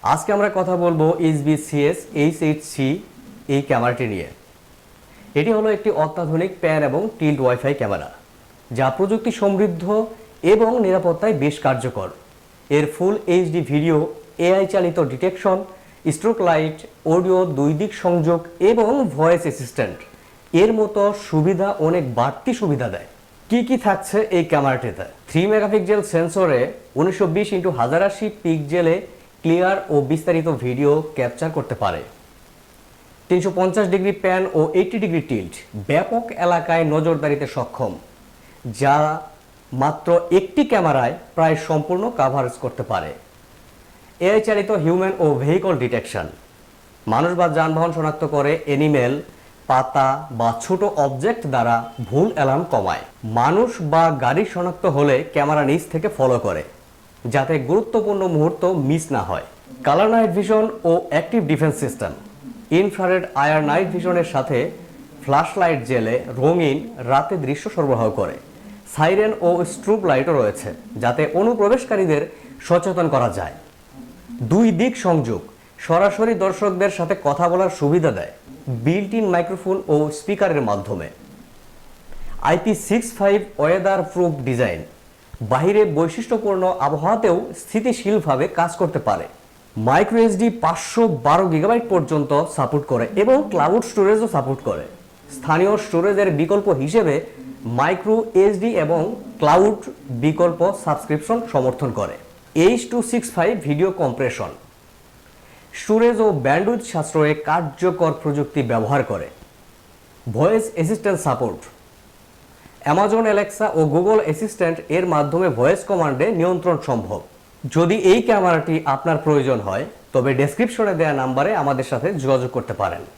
আজকে আমরা কথা বলবো HBCS H8C এই ক্যামেরাটি নিয়ে। এটি হলো একটি অত্যাধুনিক প্যান এবং টিল্ট ওয়াইফাই ক্যামেরা, যা প্রযুক্তি সমৃদ্ধ এবং নিরাপত্তায় বেশ কার্যকর। এর ফুল এইচডি ভিডিও, এআই চালিত ডিটেকশন, স্ট্রোক লাইট, অডিও 2 দিক সংযোগ এবং ভয়েস অ্যাসিস্ট্যান্ট এর মতো সুবিধা অনেক বাড়তি সুবিধা দেয়। কি থাকছে এই ক্যামেরাটিতে? 3 মেগাপিক্সেল সেন্সরে 1920x1080 পিক্সেলে ক্লিয়ার ও বিস্তারিত ভিডিও ক্যাপচার করতে পারে। 350 ডিগ্রি প্যান ও 80 ডিগ্রি টিল্ট ব্যাপক এলাকায় নজরদারিতে সক্ষম, যা মাত্র একটি ক্যামেরায় প্রায় সম্পূর্ণ কাভারেজ করতে পারে। এআই চালিত হিউম্যান ও ভেহিকল ডিটেকশন মানুষ বা যানবাহন শনাক্ত করে এনিমেল, পাতা বা ছোট অবজেক্ট দ্বারা ভুল অ্যালার্ম কমায়। মানুষ বা গাড়ি শনাক্ত হলে ক্যামেরা নিচ থেকে ফলো করে, যাতে গুরুত্বপূর্ণ মুহূর্ত মিস না হয়। কালার নাইট ভিশন ও অ্যাক্টিভ ডিফেন্স সিস্টেম ইনফ্রারেড আয়ার নাইট ভিশনের সাথে ফ্ল্যাশ লাইট জেলে রঙিন রাতে দৃশ্য সরবরাহ করে। সাইরেন ও স্ট্রুপ লাইটও রয়েছে, যাতে অনুপ্রবেশকারীদের সচেতন করা যায়। 2 দিক সংযোগ সরাসরি দর্শকদের সাথে কথা বলার সুবিধা দেয় বিল্ট ইন মাইক্রোফোন ও স্পিকারের মাধ্যমে। IP65 ওয়েদার প্রুফ ডিজাইন বাহিরে বৈশিষ্ট্যপূর্ণ আবহাওয়াতেও স্থিতিশীলভাবে কাজ করতে পারে। মাইক্রো এসডি 512 গিগাবাইট পর্যন্ত সাপোর্ট করে এবং ক্লাউড স্টোরেজও সাপোর্ট করে। স্থানীয় স্টোরেজের বিকল্প হিসেবে মাইক্রো এসডি এবং ক্লাউড বিকল্প সাবস্ক্রিপশন সমর্থন করে। H.265 ভিডিও কম্প্রেশন স্টোরেজ ও ব্যান্ডউইথ সাশ্রয়ে কার্যকর প্রযুক্তি ব্যবহার করে। Voice assistant support Amazon Alexa ও গুগল অ্যাসিস্ট্যান্ট এর মাধ্যমে ভয়েস কমান্ডে নিয়ন্ত্রণ সম্ভব। যদি এই ক্যামেরাটি আপনার প্রয়োজন হয়, তবে ডেসক্রিপশনে দেওয়া নাম্বারে আমাদের সাথে যোগাযোগ করতে পারেন।